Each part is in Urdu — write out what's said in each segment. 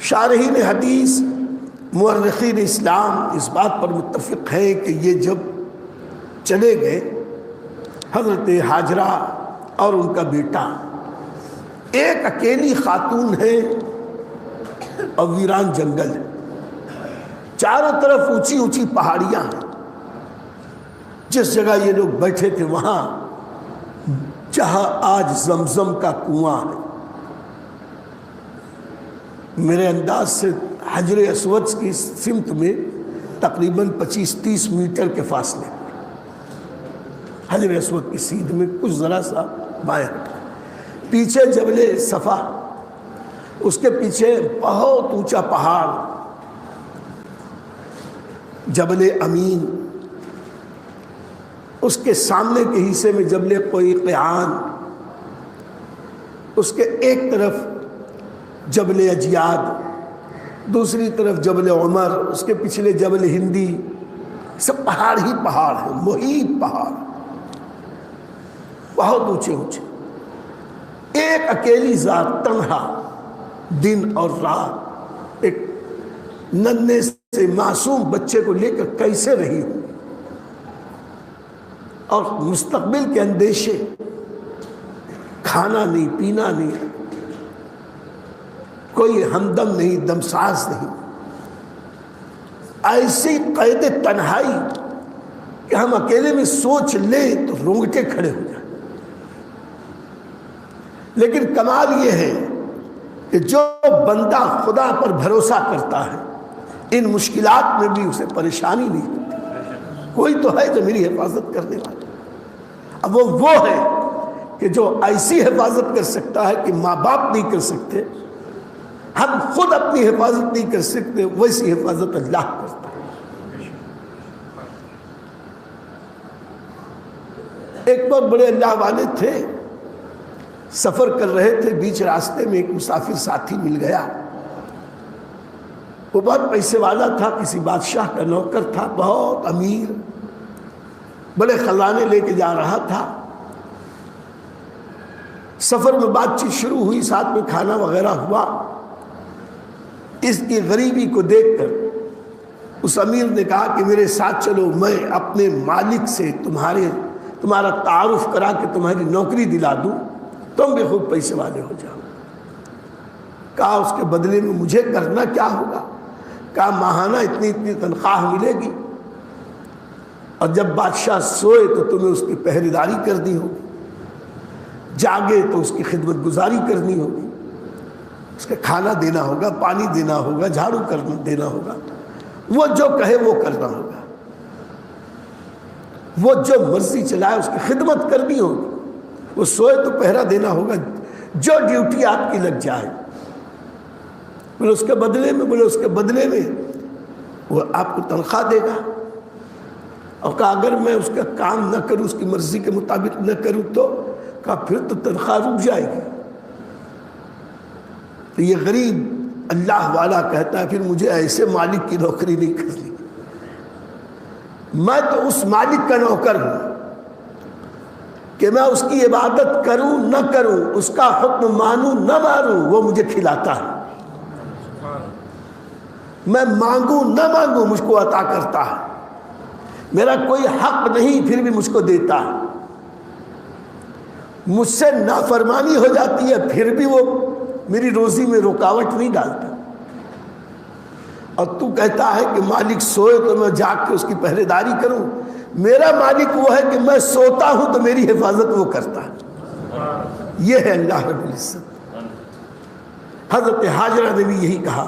شارحین حدیث مورخین اسلام اس بات پر متفق ہیں کہ یہ جب چلے گئے حضرت ہاجرہ اور ان کا بیٹا، ایک اکیلی خاتون ہے اور ویران جنگل ہے، چاروں طرف اونچی اونچی پہاڑیاں ہیں۔ جس جگہ یہ لوگ بیٹھے تھے وہاں جہاں آج زمزم کا کنواں ہے، میرے انداز سے حجر اسود کی سمت میں تقریباً 25-30 میٹر کے فاصلے، حجر اسود کی سیدھ میں کچھ ذرا سا بائیں پیچھے جبل صفا، اس کے پیچھے بہت اونچا پہاڑ جبل امین، اس کے سامنے کے حصے میں جبل قیقعان، اس کے ایک طرف جبل اجیاد، دوسری طرف جبل عمر، اس کے پچھلے جبل ہندی، سب پہاڑ ہی پہاڑ ہیں، محیط پہاڑ، بہت اونچے اونچے۔ ایک اکیلی ذات تنہا دن اور رات ایک ننھے سے معصوم بچے کو لے کر کیسے رہی ہو، اور مستقبل کے اندیشے، کھانا نہیں، پینا نہیں، کوئی ہمدم نہیں، دمساز نہیں، ایسی قید تنہائی کہ ہم اکیلے میں سوچ لیں تو رونگٹے کھڑے ہو جائیں۔ لیکن کمال یہ ہے کہ جو بندہ خدا پر بھروسہ کرتا ہے ان مشکلات میں بھی اسے پریشانی نہیں ہوتی، کوئی تو ہے جو میری حفاظت کرنے والا۔ اب وہ ہے کہ جو ایسی حفاظت کر سکتا ہے کہ ماں باپ نہیں کر سکتے، ہم خود اپنی حفاظت نہیں کر سکتے، ویسی حفاظت اللہ کرتا ہے۔ ایک بہت بڑے اللہ والے تھے، سفر کر رہے تھے، بیچ راستے میں ایک مسافر ساتھی مل گیا، وہ بہت پیسے والا تھا، کسی بادشاہ کا نوکر تھا، بہت امیر، بڑے خزانے لے کے جا رہا تھا۔ سفر میں بات چیت شروع ہوئی، ساتھ میں کھانا وغیرہ ہوا۔ اس کی غریبی کو دیکھ کر اس امیر نے کہا کہ میرے ساتھ چلو، میں اپنے مالک سے تمہارا تعارف کرا کے تمہاری نوکری دلا دوں، تم بھی خوب پیسے والے ہو جاؤ۔ کہا اس کے بدلے میں مجھے کرنا کیا ہوگا؟ کہا ماہانہ اتنی تنخواہ ملے گی، اور جب بادشاہ سوئے تو تمہیں اس کی پہریداری کرنی ہوگی، جاگے تو اس کی خدمت گزاری کرنی ہوگی، اس کا کھانا دینا ہوگا، پانی دینا ہوگا، جھاڑو دینا ہوگا، وہ جو کہے وہ کرنا ہوگا، وہ جو مرضی چلائے اس کی خدمت کرنی ہوگی، وہ سوئے تو پہرا دینا ہوگا، جو ڈیوٹی آپ کی لگ جائے۔ بولے اس کے بدلے میں وہ آپ کو تنخواہ دے گا۔ اور کہا اگر میں اس کا کام نہ کروں، اس کی مرضی کے مطابق نہ کروں تو کہا پھر تو تنخواہ رک جائے گی۔ تو یہ غریب اللہ والا کہتا ہے پھر مجھے ایسے مالک کی نوکری نہیں کرنی، میں تو اس مالک کا نوکر ہوں کہ میں اس کی عبادت کروں نہ کروں، اس کا حکم مانوں نہ مانوں، وہ مجھے کھلاتا ہے، میں مانگوں نہ مانگوں مجھ کو عطا کرتا ہے، میرا کوئی حق نہیں پھر بھی مجھ کو دیتا ہے، مجھ سے نافرمانی ہو جاتی ہے پھر بھی وہ میری روزی میں رکاوٹ نہیں ڈالتا، اور تو کہتا ہے کہ مالک سوئے تو میں جاگ کے اس کی پہرے داری کروں۔ میرا مالک وہ ہے کہ میں سوتا ہوں تو میری حفاظت وہ کرتا ہے۔ یہ ہے اللہ رب العزت۔ حضرت ہاجرہ نے بھی یہی کہا،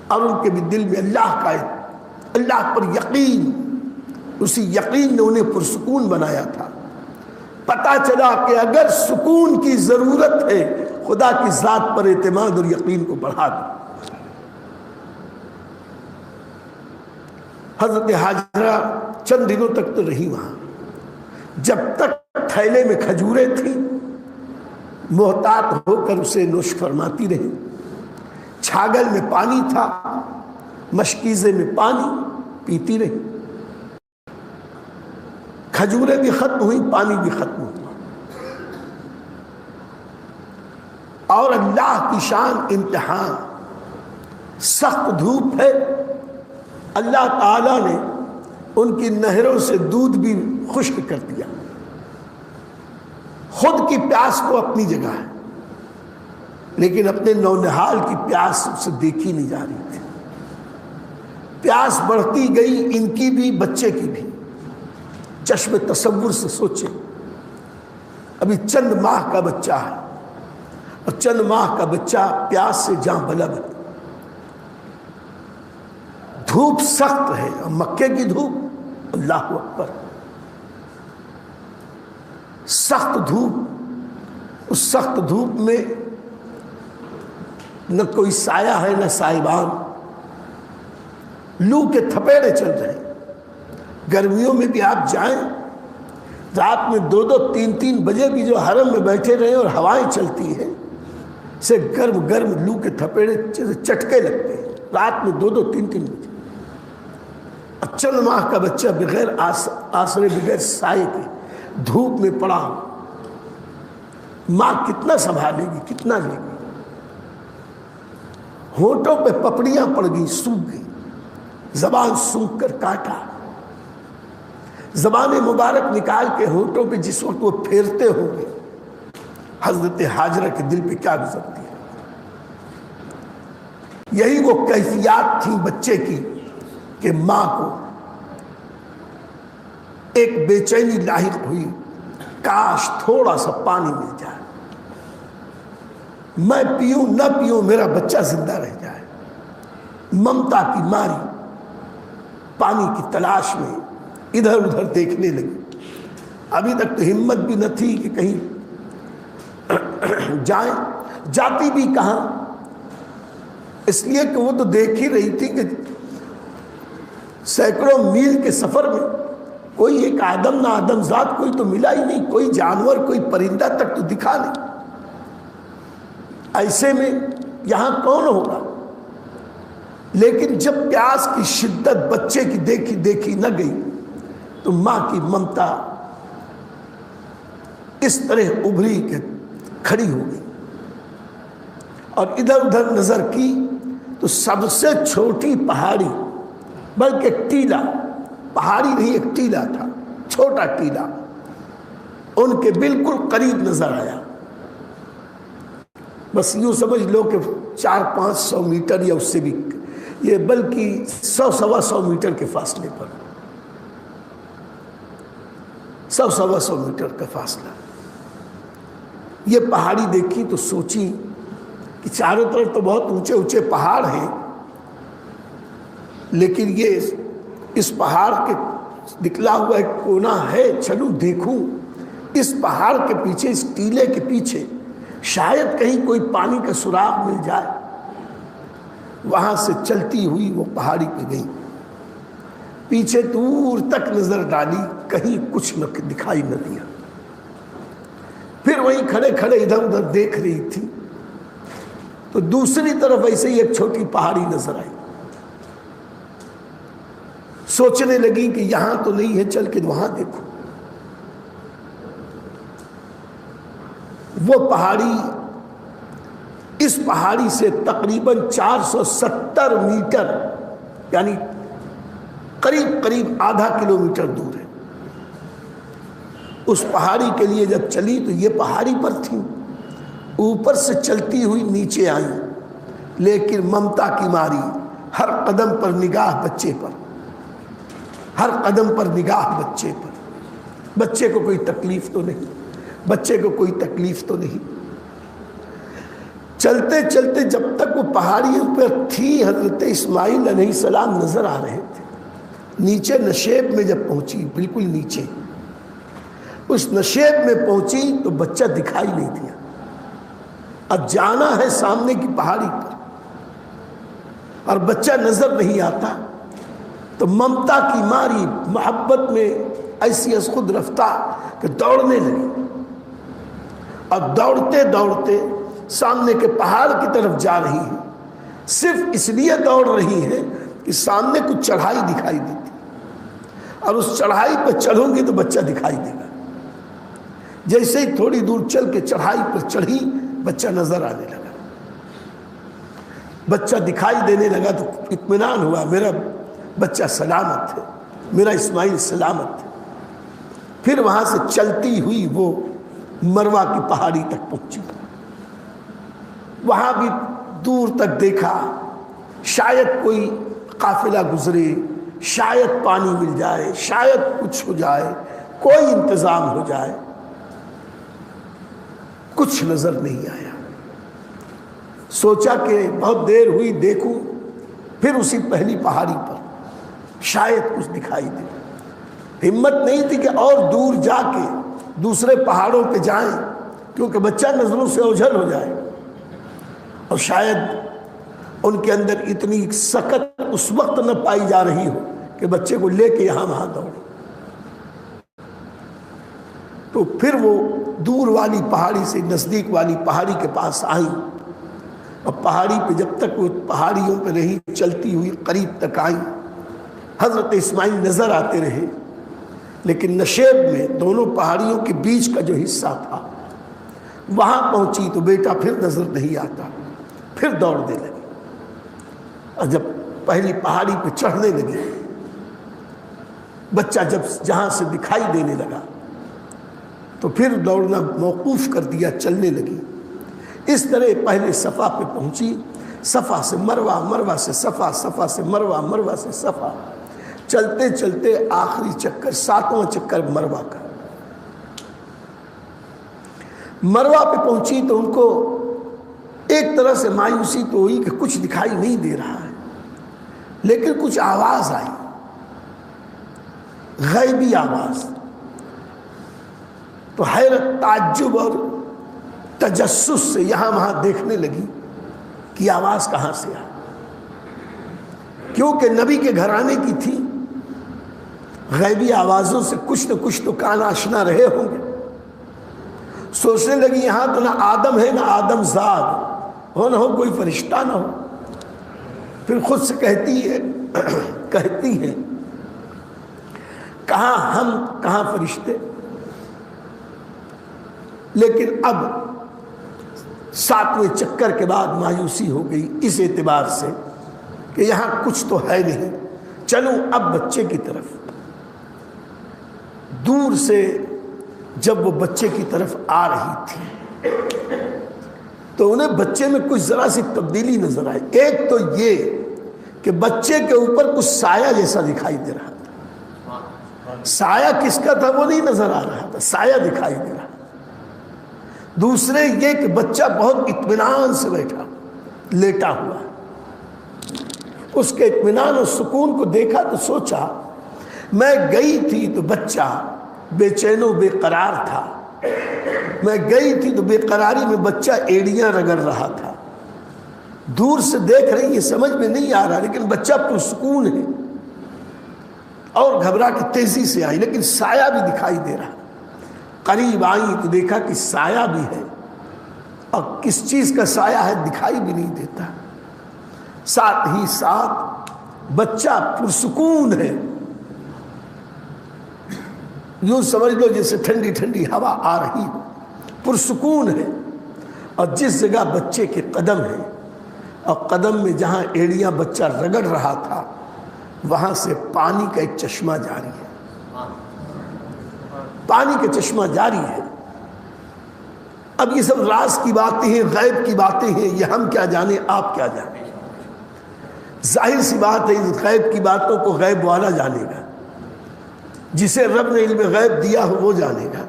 اور ان کے بھی دل میں اللہ پر یقین، اسی یقین نے انہیں پرسکون بنایا تھا۔ پتہ چلا کہ اگر سکون کی ضرورت ہے خدا کی ذات پر اعتماد اور یقین کو بڑھا دو۔ حضرت ہاجرہ چند دنوں تک تو رہی وہاں، جب تک تھیلے میں کھجوریں تھیں محتاط ہو کر اسے نوش فرماتی رہی، چھاگل میں پانی تھا، مشکیزے میں پانی پیتی رہی، کھجوریں بھی ختم ہوئی، پانی بھی ختم ہوا۔ اور اللہ کی شان امتحان، سخت دھوپ ہے، اللہ تعالیٰ نے ان کی نہروں سے دودھ بھی خشک کر دیا. خود کی پیاس تو اپنی جگہ ہے، لیکن اپنے نونہال کی پیاس سے دیکھی نہیں جا رہی تھی. پیاس بڑھتی گئی، ان کی بھی بچے کی بھی. چشم تصور سے سوچیں، ابھی چند ماہ کا بچہ ہے، اور چند ماہ کا بچہ پیاس سے جاں بلب ہے. دھوپ سخت ہے، اور مکے کی دھوپ، اللہ اکبر، سخت دھوپ. اس سخت دھوپ میں نہ کوئی سایہ ہے نہ سائبان. لو کے تھپیڑے چل رہے ہیں. گرمیوں میں بھی آپ جائیں، رات میں 2-2 3-3 بجے بھی جو حرم میں بیٹھے رہے اور ہوائیں چلتی ہیں سے گرم گرم لو کے تھپیڑے چٹکے لگتے ہیں رات میں 2-2 3-3 بجے. چند ماہ کا بچہ بغیر آسرے بغیر سائے کے دھوپ میں پڑا ہو، ماں کتنا سنبھالے گی، کتنا لے گی. ہونٹوں پہ پپڑیاں پڑ گئی، سوکھ گئی، زبان سونکھ کر کاٹا. زبان مبارک نکال کے ہونٹوں پہ جس وقت وہ پھیرتے ہوں گے، حضرت حاجرہ کے دل پہ کیا گزرتی ہے. یہی وہ کیفیات تھیں بچے کی کہ ماں کو ایک بے چینی لاحق ہوئی، کاش تھوڑا سا پانی مل جائے، میں پیوں نہ پیوں میرا بچہ زندہ رہ جائے. ممتا کی ماری پانی کی تلاش میں ادھر ادھر دیکھنے لگی. ابھی تک تو ہمت بھی نہ تھی کہ کہیں جائیں. جاتی بھی کہاں، اس لیے کہ وہ تو دیکھ ہی رہی تھی کہ سینکڑوں میل کے سفر میں کوئی ایک آدم نہ آدم ذات کوئی تو ملا ہی نہیں، کوئی جانور کوئی پرندہ تک تو دکھا نہیں. ایسے میں یہاں کون ہوگا. لیکن جب پیاس کی شدت بچے کی دیکھی نہ گئی تو ماں کی ممتا اس طرح ابھری کہ کھڑی ہو گئی، اور ادھر ادھر نظر کی تو سب سے چھوٹی پہاڑی، بلکہ ایک ٹیلا، پہاڑی نہیں ایک ٹیلا تھا، چھوٹا ٹیلا، ان کے بالکل قریب نظر آیا. بس یوں سمجھ لو کہ 400-500 میٹر یا اس سے بھی، یہ بلکہ 100-125 میٹر کے فاصلے پر، 100-125 میٹر کا فاصلہ. یہ پہاڑی دیکھی تو سوچی کہ چاروں طرف تو بہت اونچے اونچے پہاڑ ہیں، لیکن یہ اس پہاڑ کے نکلا ہوا ایک کونا ہے، چلوں دیکھوں اس پہاڑ کے پیچھے، اس ٹیلے کے پیچھے شاید کہیں کوئی پانی کا سراغ مل جائے. وہاں سے چلتی ہوئی وہ پہاڑی پہ گئی، پیچھے دور تک نظر ڈالی، کہیں کچھ نہ دکھائی نہ دیا. پھر وہیں کھڑے کھڑے ادھر ادھر دیکھ رہی تھی تو دوسری طرف ایسے ہی ایک چھوٹی پہاڑی نظر آئی. سوچنے لگی کہ یہاں تو نہیں ہے، چل کے وہاں دیکھو. وہ پہاڑی، اس پہاڑی سے تقریباً 470 میٹر، یعنی قریب آدھا کلومیٹر دور ہے. اس پہاڑی کے لیے جب چلی تو یہ پہاڑی پر تھی، اوپر سے چلتی ہوئی نیچے آئی، لیکن ممتا کی ماری ہر قدم پر نگاہ بچے پر، ہر قدم پر نگاہ بچے پر. بچے کو کوئی تکلیف تو نہیں، بچے کو کوئی تکلیف تو نہیں. چلتے چلتے جب تک وہ پہاڑی پر تھی، حضرت اسماعیل علیہ السلام نظر آ رہے تھے. نیچے نشیب میں جب پہنچی، بالکل نیچے اس نشیب میں پہنچی تو بچہ دکھائی نہیں دیا. اب جانا ہے سامنے کی پہاڑی پر اور بچہ نظر نہیں آتا، تو ممتا کی ماری محبت میں ایسی از خود رفتہ کہ دوڑنے لگی، اور دوڑتے دوڑتے سامنے کے پہاڑ کی طرف جا رہی ہے. صرف اس لیے دوڑ رہی ہے کہ سامنے کچھ چڑھائی دکھائی دیتی، اور اس چڑھائی پہ چڑھوں گی تو بچہ دکھائی دے گا. جیسے ہی تھوڑی دور چل کے چڑھائی پر چڑھی، بچہ نظر آنے لگا. بچہ دکھائی دینے لگا تو اطمینان ہوا، میرا بچہ سلامت ہے، میرا اسماعیل سلامت ہے۔ پھر وہاں سے چلتی ہوئی وہ مروہ کی پہاڑی تک پہنچی، وہاں بھی دور تک دیکھا شاید کوئی قافلہ گزرے، شاید پانی مل جائے، شاید کچھ ہو جائے، کوئی انتظام ہو جائے، کچھ نظر نہیں آیا۔ سوچا کہ بہت دیر ہوئی، دیکھوں پھر اسی پہلی پہاڑی پر شاید کچھ دکھائی دے۔ ہمت نہیں تھی کہ اور دور جا کے دوسرے پہاڑوں پہ جائیں، کیونکہ بچہ نظروں سے اوجھل ہو جائے، اور شاید ان کے اندر اتنی سکت اس وقت نہ پائی جا رہی ہو کہ بچے کو لے کے یہاں وہاں دوڑے۔ تو پھر وہ دور والی پہاڑی سے نزدیک والی پہاڑی کے پاس آئیں، اور پہاڑی پہ جب تک وہ پہاڑیوں پہ رہی، چلتی ہوئی قریب تک آئیں، حضرت اسماعیل نظر آتے رہے، لیکن نشیب میں دونوں پہاڑیوں کے بیچ کا جو حصہ تھا وہاں پہنچی تو بیٹا پھر نظر نہیں آتا، پھر دوڑنے لگی، اور جب پہلی پہاڑی پہ چڑھنے لگی، بچہ جب جہاں سے دکھائی دینے لگا تو پھر دوڑنا موقوف کر دیا، چلنے لگی۔ اس طرح پہلے صفا پہ پہنچی، صفا سے مروہ، مروہ سے صفا، صفا سے مروہ، مروہ سے صفا، چلتے چلتے آخری چکر، 7واں چکر مروہ کا۔ مروہ پہ پہنچی تو ان کو ایک طرح سے مایوسی تو ہوئی کہ کچھ دکھائی نہیں دے رہا ہے، لیکن کچھ آواز آئی، غیبی آواز۔ تو حیرت، تعجب اور تجسس سے یہاں وہاں دیکھنے لگی کہ آواز کہاں سے آئی، کیونکہ نبی کے گھرانے کی تھی، غیبی آوازوں سے کچھ نہ کچھ تو کان آشنا رہے ہوں گے۔ سوچنے لگی یہاں تو نہ آدم ہے، نہ آدم زاد ہو، نہ ہو کوئی فرشتہ نہ ہو۔ پھر خود سے کہتی ہے کہاں ہم کہاں فرشتے۔ لیکن اب 7ویں چکر کے بعد مایوسی ہو گئی اس اعتبار سے کہ یہاں کچھ تو ہے نہیں، چلوں اب بچے کی طرف۔ دور سے جب وہ بچے کی طرف آ رہی تھی تو انہیں بچے میں کچھ ذرا سی تبدیلی نظر آئی۔ ایک تو یہ کہ بچے کے اوپر کچھ سایہ جیسا دکھائی دے رہا تھا، سایہ کس کا تھا وہ نہیں نظر آ رہا تھا، سایہ دکھائی دے رہا۔ دوسرے یہ کہ بچہ بہت اطمینان سے بیٹھا، لیٹا ہوا، اس کے اطمینان اور سکون کو دیکھا تو سوچا میں گئی تھی تو بچہ بے چین و بے قرار تھا، میں گئی تھی تو بے قراری میں بچہ ایڑیاں رگڑ رہا تھا، دور سے دیکھ رہی ہے سمجھ میں نہیں آ رہا، لیکن بچہ پرسکون ہے، اور گھبرا کے تیزی سے آئی، لیکن سایہ بھی دکھائی دے رہا۔ قریب آئی تو دیکھا کہ سایہ بھی ہے، اور کس چیز کا سایہ ہے دکھائی بھی نہیں دیتا، ساتھ ہی ساتھ بچہ پرسکون ہے، یوں سمجھ لو جیسے ٹھنڈی ٹھنڈی ہوا آ رہی ہو، پرسکون ہے۔ اور جس جگہ بچے کے قدم ہے، اور قدم میں جہاں ایڑیاں بچہ رگڑ رہا تھا، وہاں سے پانی کا ایک چشمہ جاری ہے، پانی کا چشمہ جاری ہے۔ اب یہ سب راز کی باتیں ہیں، غیب کی باتیں ہیں، یہ ہم کیا جانیں، آپ کیا جانیں۔ ظاہر سی بات ہے غیب کی باتوں کو غیب والا جانے گا، جسے رب نے علم غیب دیا ہو وہ جانے گا۔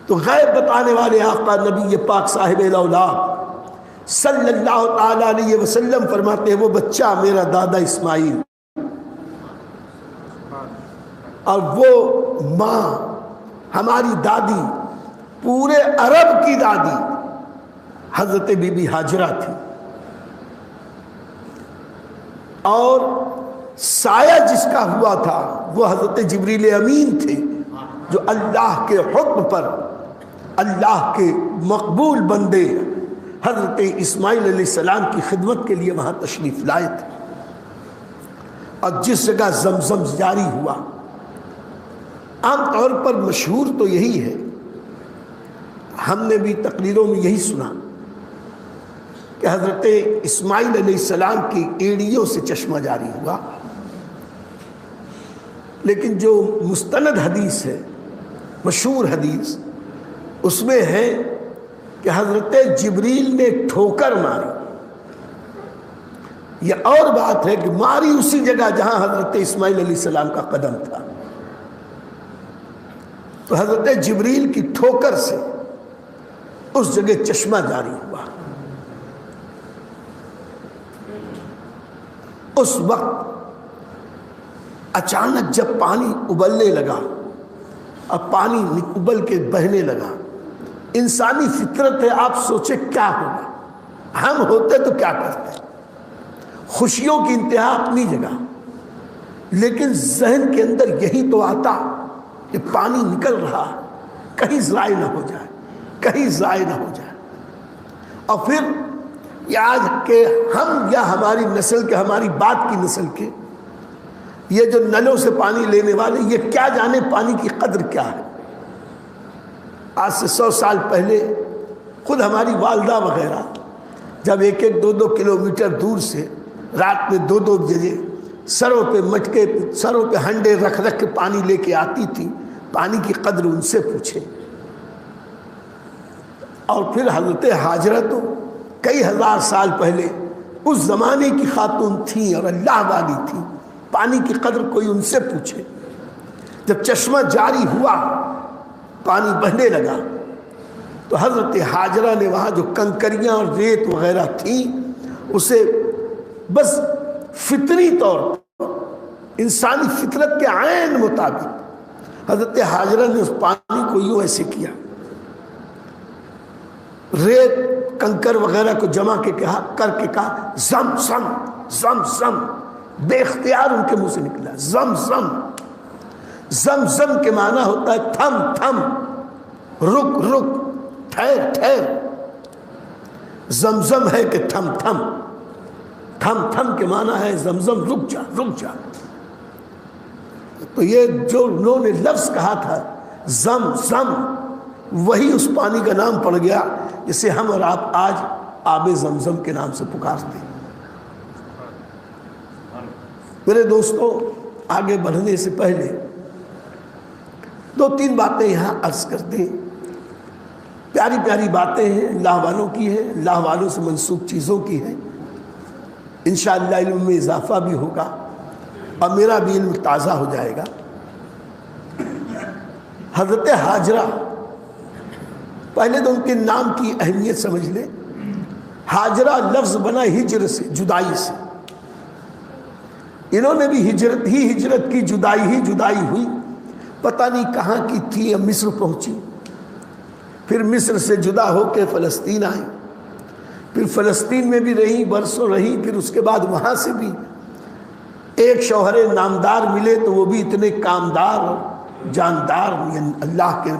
تو غیب بتانے والے آقا نبی پاک صاحب الاولاد صلی اللہ تعالی علیہ وسلم فرماتے ہیں وہ بچہ میرا دادا اسماعیل، اور وہ ماں ہماری دادی، پورے عرب کی دادی حضرت بی بی ہاجرہ تھی، اور سایہ جس کا ہوا تھا وہ حضرت جبریل امین تھے، جو اللہ کے حکم پر اللہ کے مقبول بندے حضرت اسماعیل علیہ السلام کی خدمت کے لیے وہاں تشریف لائے تھے۔ اور جس جگہ زمزم جاری ہوا، عام طور پر مشہور تو یہی ہے، ہم نے بھی تقریروں میں یہی سنا کہ حضرت اسماعیل علیہ السلام کی ایڑیوں سے چشمہ جاری ہوا، لیکن جو مستند حدیث ہے، مشہور حدیث، اس میں ہے کہ حضرت جبریل نے ٹھوکر ماری. یہ اور بات ہے کہ ماری اسی جگہ جہاں حضرت اسماعیل علیہ السلام کا قدم تھا. تو حضرت جبریل کی ٹھوکر سے اس جگہ چشمہ جاری ہوا. اس وقت اچانک جب پانی ابلنے لگا اور پانی ابل کے بہنے لگا، انسانی فطرت ہے، آپ سوچے کیا ہوگا. ہم ہوتے تو کیا کرتے؟ خوشیوں کی انتہا اپنی جگہ، لیکن ذہن کے اندر یہی تو آتا کہ پانی نکل رہا، کہیں ضائع نہ ہو جائے، کہیں ضائع نہ ہو جائے. اور پھر آج کے ہم یا ہماری نسل کے، ہماری بات کی نسل کے، یہ جو نلوں سے پانی لینے والے، یہ کیا جانے پانی کی قدر کیا ہے. آج سے 100 سال پہلے خود ہماری والدہ وغیرہ جب 1-2 کلومیٹر دور سے رات میں 2 بجے سروں پہ مٹکے، سروں پہ ہنڈے رکھ رکھ کے پانی لے کے آتی تھی. پانی کی قدر ان سے پوچھے. اور پھر حضرت ہاجرہ تو کئی ہزار سال پہلے اس زمانے کی خاتون تھیں اور اللہ والی تھیں. پانی کی قدر کوئی ان سے پوچھے. جب چشمہ جاری ہوا، پانی بہنے لگا، تو حضرت ہاجرہ نے وہاں جو کنکریاں اور ریت وغیرہ تھیں اسے بس فطری طور پر، انسانی فطرت کے عین مطابق حضرت ہاجرہ نے اس پانی کو یوں ایسے کیا، ریت کنکر وغیرہ کو جمع کر کے کہا زم زم زم زم. بے اختیار ان کے منہ سے نکلا زم زم. زم زم کے معنی ہوتا ہے تھم تھم، رک رک، ٹھہر ٹھہر. زمزم ہے کہ تھم تھم، تھم تھم کے معنی ہے زمزم رک جا رک جا. تو یہ جو انہوں نے لفظ کہا تھا زم زم، وہی اس پانی کا نام پڑ گیا جسے ہم اور آپ آج آب زمزم کے نام سے پکارتے ہیں. میرے دوستوں، آگے بڑھنے سے پہلے 2-3 باتیں یہاں عرض کر دیں. پیاری پیاری باتیں ہیں، اللہ والوں کی ہیں، اللہ والوں سے منسوب چیزوں کی ہیں. انشاءاللہ علم میں اضافہ بھی ہوگا اور میرا بھی علم تازہ ہو جائے گا. حضرت ہاجرہ، پہلے تو ان کے نام کی اہمیت سمجھ لیں. ہاجرہ لفظ بنا ہجر سے، جدائی سے. انہوں نے بھی ہجرت کی، جدائی ہوئی. پتہ نہیں کہاں کی تھی، اب مصر پہنچی، پھر مصر سے جدا ہو کے فلسطین آئی، پھر فلسطین میں بھی رہی، برسوں رہی. پھر اس کے بعد وہاں سے بھی ایک شوہر نامدار ملے تو وہ بھی اتنے کامدار اور جاندار، یعنی اللہ کے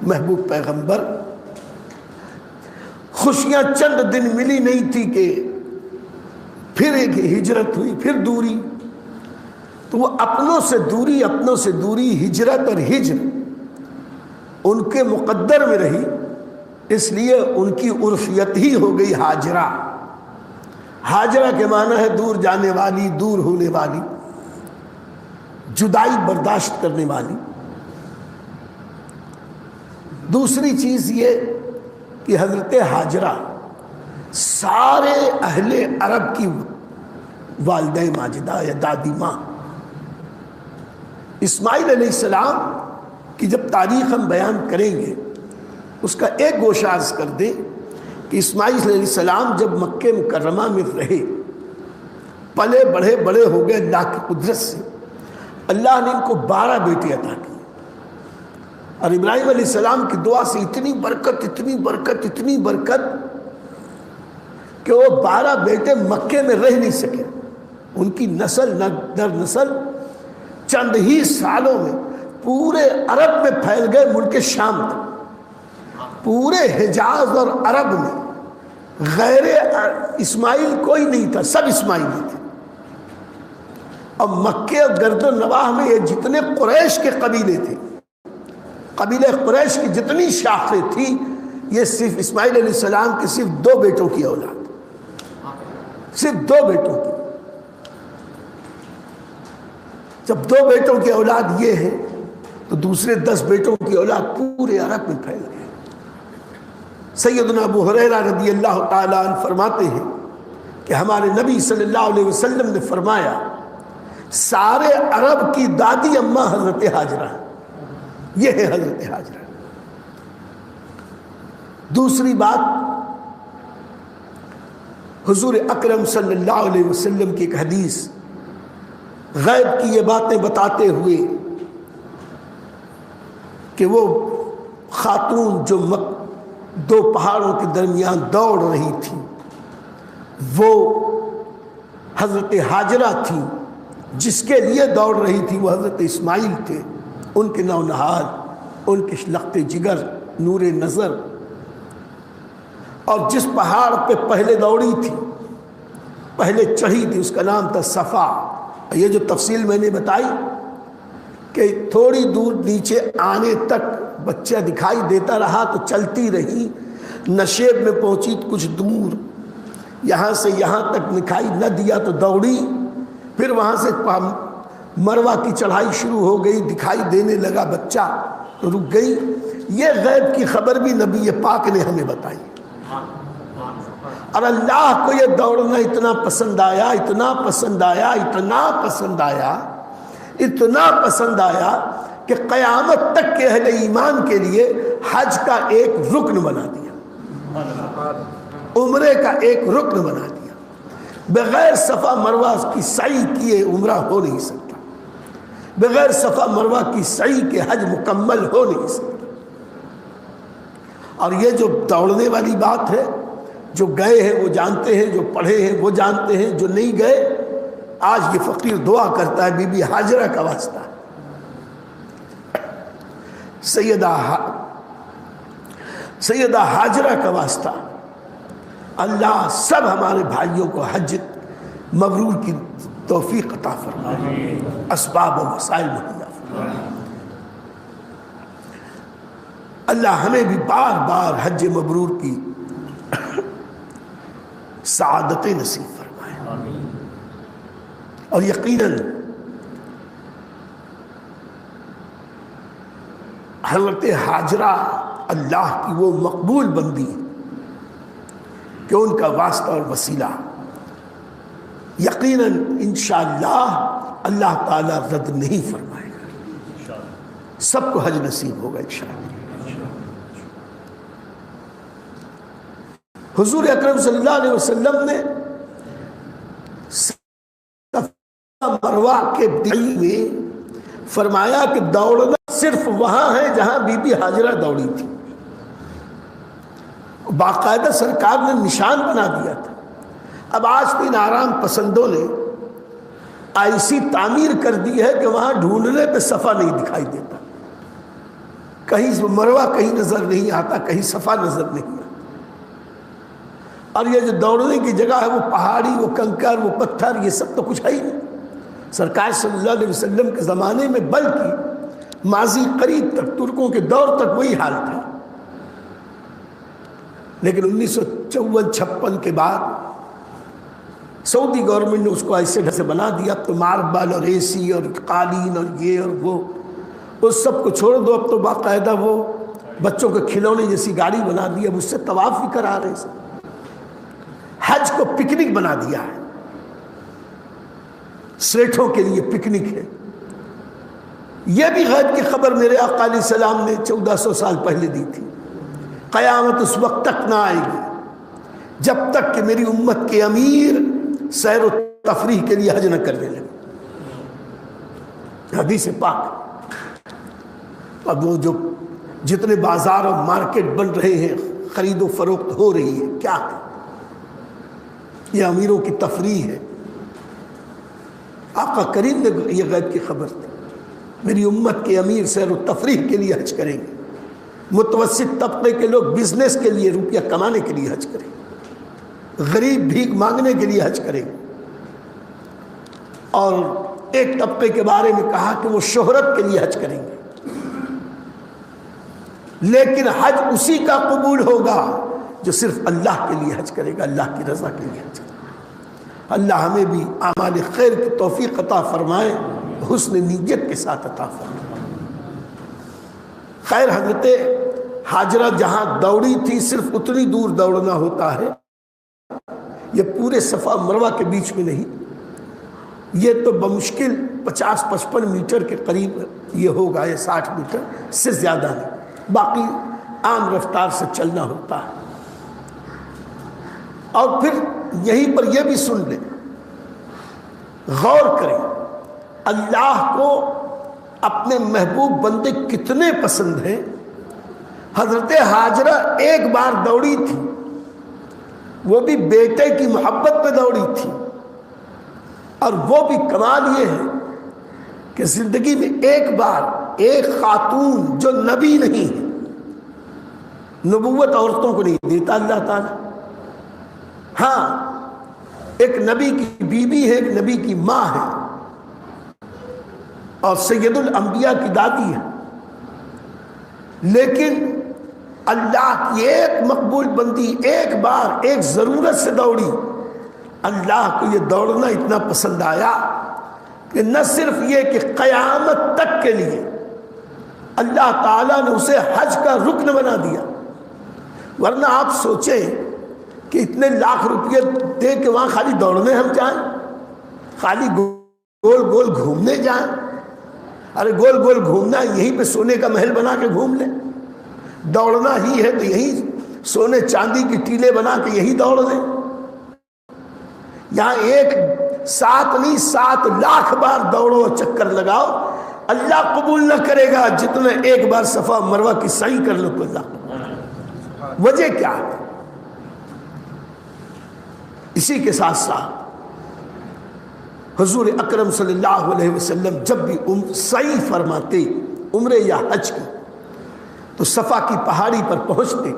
محبوب پیغمبر. خوشیاں چند دن ملی نہیں تھی کہ پھر ایک ہجرت ہوئی، پھر دوری. تو وہ اپنوں سے دوری، ہجرت اور ہجر ان کے مقدر میں رہی، اس لیے ان کی عرفیت ہی ہو گئی ہاجرہ. ہاجرہ کے معنی ہے دور جانے والی، دور ہونے والی، جدائی برداشت کرنے والی. دوسری چیز یہ کہ حضرت ہاجرہ سارے اہل عرب کی والدہ ماجدہ یا دادی ماں. اسماعیل علیہ السلام کی جب تاریخ ہم بیان کریں گے، اس کا ایک گوشہ عرض کر دیں کہ اسماعیل علیہ السلام جب مکہ مکرمہ میں رہے، پلے بڑھے، بڑے ہو گئے اللہ کی قدرت سے. اللہ نے ان کو 12 بیٹے عطا کی، اور ابراہیم علیہ السلام کی دعا سے اتنی برکت، اتنی برکت، اتنی برکت کہ وہ 12 بیٹے مکے میں رہ نہیں سکے. ان کی نسل در نسل چند ہی سالوں میں پورے عرب میں پھیل گئے، ملک شام تک. پورے حجاز اور عرب میں غیر اسماعیل کوئی نہیں تھا، سب اسماعیلی تھے. اور مکے اور گرد و نواح میں یہ جتنے قریش کے قبیلے تھے، قبیلہ قریش کی جتنی شاخیں تھیں، یہ صرف اسماعیل علیہ السلام کے صرف 2 بیٹوں کی اولاد. صرف 2 بیٹوں کی. جب 2 بیٹوں کی اولاد یہ ہے تو دوسرے 10 بیٹوں کی اولاد پورے عرب میں پھیل گئی. سیدنا ابو ہریرہ رضی اللہ تعالیٰ عنہ فرماتے ہیں کہ ہمارے نبی صلی اللہ علیہ وسلم نے فرمایا سارے عرب کی دادی اماں حضرت حاجرہ. یہ ہے حضرت حاجرہ. دوسری بات، حضور اکرم صلی اللہ علیہ وسلم کی ایک حدیث غیب کی یہ باتیں بتاتے ہوئے کہ وہ خاتون جو 2 پہاڑوں کے درمیان دوڑ رہی تھی وہ حضرت حاجرہ تھی. جس کے لیے دوڑ رہی تھی وہ حضرت اسماعیل تھے. ان کے نو نہاد، ان کے لخت جگر، نور نظر. اور جس پہاڑ پہ پہلے دوڑی تھی، پہلے چڑھی تھی، اس کا نام تھا صفا. یہ جو تفصیل میں نے بتائی کہ تھوڑی دور نیچے آنے تک بچہ دکھائی دیتا رہا تو چلتی رہی، نشیب میں پہنچی کچھ دور، یہاں سے یہاں تک دکھائی نہ دیا تو دوڑی. پھر وہاں سے مروہ کی چڑھائی شروع ہو گئی، دکھائی دینے لگا بچہ تو رک گئی. یہ غیب کی خبر بھی نبی پاک نے ہمیں بتائی. اور اللہ کو یہ دوڑنا اتنا پسند آیا، اتنا پسند آیا، اتنا پسند آیا، اتنا پسند آیا کہ قیامت تک کے اہل ایمان کے لیے حج کا ایک رکن بنا دیا، عمرے کا ایک رکن بنا دیا. بغیر صفا مروہ کی سعی کیے عمرہ ہو نہیں سکتا، بغیر صفا مروہ کی سعی کے حج مکمل ہو نہیں سکتا. اور یہ جو دوڑنے والی بات ہے، جو گئے ہیں وہ جانتے ہیں، جو پڑھے ہیں وہ جانتے ہیں، جو نہیں گئے آج یہ فقیر دعا کرتا ہے بی بی حاجرہ کا واسطہ، سیدہ حاجرہ کا واسطہ. اللہ سب ہمارے بھائیوں کو حج مبرور کی توفیق عطا فرمائے، اسباب و وسائل مہیا فرمائے. اللہ ہمیں بھی بار بار حج مبرور کی سعادتیں نصیب فرمائے. اور یقیناً حضرت حاجرہ اللہ کی وہ مقبول بندی کہ ان کا واسطہ اور وسیلہ یقیناً انشاءاللہ اللہ تعالیٰ رد نہیں فرمائے گا. سب کو حج نصیب ہوگا انشاءاللہ. حضور اکرم صلی اللہ علیہ وسلم نے مروہ کے دل میں فرمایا کہ دوڑنا صرف وہاں ہے جہاں بی بی حاجرہ دوڑی تھی. باقاعدہ سرکار نے نشان بنا دیا تھا. اب آج کے ان آرام پسندوں نے ایسی تعمیر کر دی ہے کہ وہاں ڈھونڈنے پہ صفا نہیں دکھائی دیتا، کہیں مروہ کہیں نظر نہیں آتا، کہیں صفا نظر نہیں آتا. اور یہ جو دوڑنے کی جگہ ہے وہ پہاڑی، وہ کنکر، وہ پتھر، یہ سب تو کچھ ہے ہی نہیں. سرکار صلی اللہ علیہ وسلم کے زمانے میں بلکہ ماضی قریب تک، ترکوں کے دور تک وہی حال تھا. لیکن 1954-56 کے بعد سعودی گورنمنٹ نے اس کو ایسے ڈھنگ سے بنا دیا. اب تو ماربل اور اے سی اور قالین اور یہ اور وہ، اس سب کو چھوڑ دو. اب تو باقاعدہ وہ بچوں کے کھلونے جیسی گاڑی بنا دی. اب اس سے طواف بھی کرا رہے ہیں. حج کو پکنک بنا دیا ہے، سیٹھوں کے لیے پکنک ہے. یہ بھی غیب کی خبر میرے آقا علیہ السلام نے 1400 سال پہلے دی تھی. قیامت اس وقت تک نہ آئے گی جب تک کہ میری امت کے امیر سیر و تفریح کے لیے حج نہ کرنے لگے. حدیث پاک. اب وہ جو جتنے بازار اور مارکیٹ بن رہے ہیں، خرید و فروخت ہو رہی ہے، کیا ہے؟ یہ امیروں کی تفریح ہے. آقا کریم نے یہ غیب کی خبر دی. میری امت کے امیر سیر و تفریح کے لیے حج کریں گے، متوسط طبقے کے لوگ بزنس کے لیے روپیہ کمانے کے لیے حج کریں گے، غریب بھیک مانگنے کے لیے حج کریں گے. اور ایک طبقے کے بارے میں کہا کہ وہ شہرت کے لیے حج کریں گے. لیکن حج اسی کا قبول ہوگا جو صرف اللہ کے لیے حج کرے گا، اللہ کی رضا کے لیے حج کرے گا. اللہ ہمیں بھی اعمال خیر کی توفیق عطا فرمائے، حسن نیت کے ساتھ عطا فرمائے۔ خیر، حضرت ہاجرہ جہاں دوڑی تھی صرف اتنی دور دوڑنا ہوتا ہے، یہ پورے صفا مروہ کے بیچ میں نہیں، یہ تو بمشکل 50-55 میٹر کے قریب یہ ہوگا، یہ 60 میٹر سے زیادہ نہیں، باقی عام رفتار سے چلنا ہوتا ہے۔ اور پھر یہیں پر یہ بھی سن لیں، غور کریں اللہ کو اپنے محبوب بندے کتنے پسند ہیں۔ حضرت ہاجرہ ایک بار دوڑی تھی، وہ بھی بیٹے کی محبت میں دوڑی تھی، اور وہ بھی کمال یہ ہے کہ زندگی میں ایک بار ایک خاتون جو نبی نہیں ہے، نبوت عورتوں کو نہیں دیتا اللہ تعالیٰ، ہاں ایک نبی کی بیوی ہے، ایک نبی کی ماں ہے، اور سید الانبیاء کی دادی ہے، لیکن اللہ کی ایک مقبول بندی ایک بار ایک ضرورت سے دوڑی، اللہ کو یہ دوڑنا اتنا پسند آیا کہ نہ صرف یہ کہ قیامت تک کے لیے اللہ تعالیٰ نے اسے حج کا رکن بنا دیا، ورنہ آپ سوچیں کہ اتنے لاکھ روپیے دے کے وہاں خالی دوڑنے ہم جائیں، خالی گول گول گھومنے جائیں، ارے گول گول گھومنا یہیں پہ سونے کا محل بنا کے گھوم لیں، دوڑنا ہی ہے تو یہی سونے چاندی کی ٹیلے بنا کے یہی دوڑ لیں، یہاں ایک 7 نہیں 7 لاکھ بار دوڑو چکر لگاؤ، اللہ قبول نہ کرے گا جتنے ایک بار صفا مروہ کی سعی کر لو تو اللہ۔ وجہ کیا ہے؟ اسی کے ساتھ ساتھ حضور اکرم صلی اللہ علیہ وسلم جب بھی سعی فرماتے عمرے یا حج کی تو صفا کی پہاڑی پر پہنچتے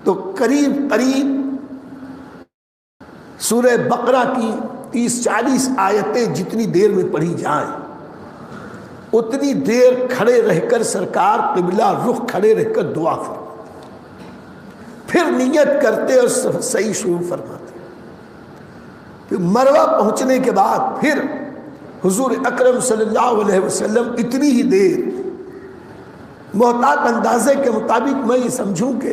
تو قریب قریب سورہ بقرہ کی 30-40 آیتیں جتنی دیر میں پڑھی جائیں اتنی دیر کھڑے رہ کر سرکار قبلہ رخ کھڑے رہ کر دعا فرماتے، پھر نیت کرتے اور صحیح شروع فرماتے، پھر مروہ پہنچنے کے بعد پھر حضور اکرم صلی اللہ علیہ وسلم اتنی ہی دیر، محتاط اندازے کے مطابق میں یہ سمجھوں کہ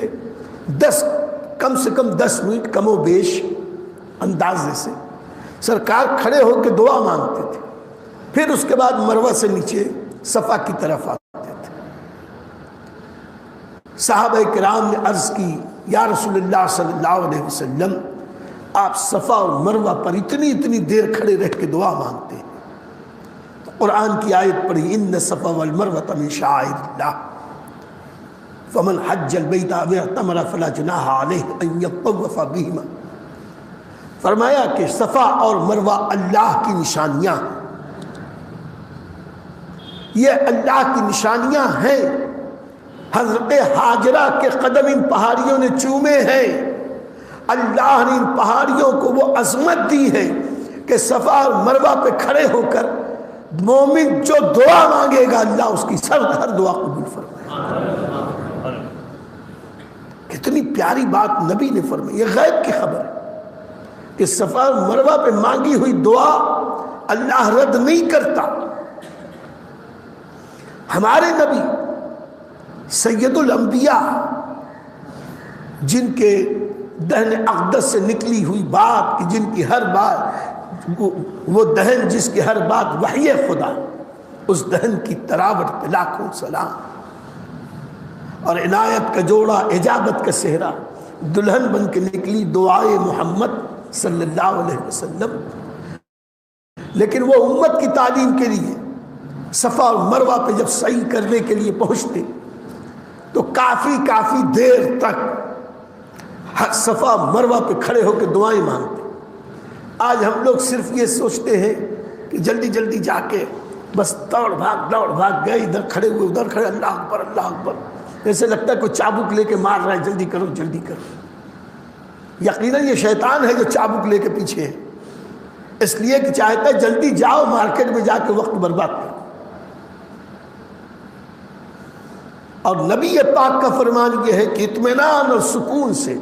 کم سے کم 10 منٹ کم و بیش اندازے سے سرکار کھڑے ہو کے دعا مانگتے تھے، پھر اس کے بعد مروہ سے نیچے صفا کی طرف آتے تھے۔ صحابہ کرام نے عرض کی، یا رسول اللہ صلی اللہ علیہ وسلم آپ صفا اور مروہ پر اتنی دیر کھڑے رہ کے دعا مانگتے ہیں، قرآن کی آیت پڑھی، ان الصفا والمروہ من شعائر اللہ فمن حج البیت او اعتمر فلا جناح علیہ ان یطوف بہما، فرمایا کہ صفا اور مروہ اللہ کی نشانیاں ہیں، یہ اللہ کی نشانیاں ہیں، حضرت ہاجرہ کے قدم ان پہاڑیوں نے چومے ہیں، اللہ نے ان پہاڑیوں کو وہ عظمت دی ہے کہ صفا اور مروہ پہ کھڑے ہو کر مومن جو دعا مانگے گا اللہ اس کی ہر دعا قبول فرمائے۔ کتنی پیاری بات نبی نے فرمائی، یہ غیب کی خبر ہے کہ صفا اور مروہ پہ مانگی ہوئی دعا اللہ رد نہیں کرتا۔ ہمارے نبی سید الانبیاء جن کے دہن اقدس سے نکلی ہوئی بات، جن کی ہر بات وہ دہن جس کی ہر بات وحی خدا، اس دہن کی تراوٹ پہ لاکھوں سلام، اور عنایت کا جوڑا اجابت کا صحرا، دلہن بن کے نکلی دعائے محمد صلی اللہ علیہ وسلم۔ لیکن وہ امت کی تعلیم کے لیے صفا اور مروہ پہ جب سعی کرنے کے لیے پہنچتے تو کافی دیر تک صفا مروہ پہ کھڑے ہو کے دعائیں مانگتے۔ آج ہم لوگ صرف یہ سوچتے ہیں کہ جلدی جا کے بس دوڑ بھاگ گئے، ادھر کھڑے ہوئے ادھر کھڑے، اللہ اکبر اللہ اکبر، ایسے لگتا ہے کوئی چابک لے کے مار رہا ہے، جلدی کرو۔ یقیناً یہ شیطان ہے جو چابک لے کے پیچھے ہے، اس لیے کہ چاہتا ہے جلدی جاؤ مارکیٹ میں جا کے وقت برباد کرو۔ اور نبی پاک کا فرمان یہ ہے کہ اطمینان اور سکون سے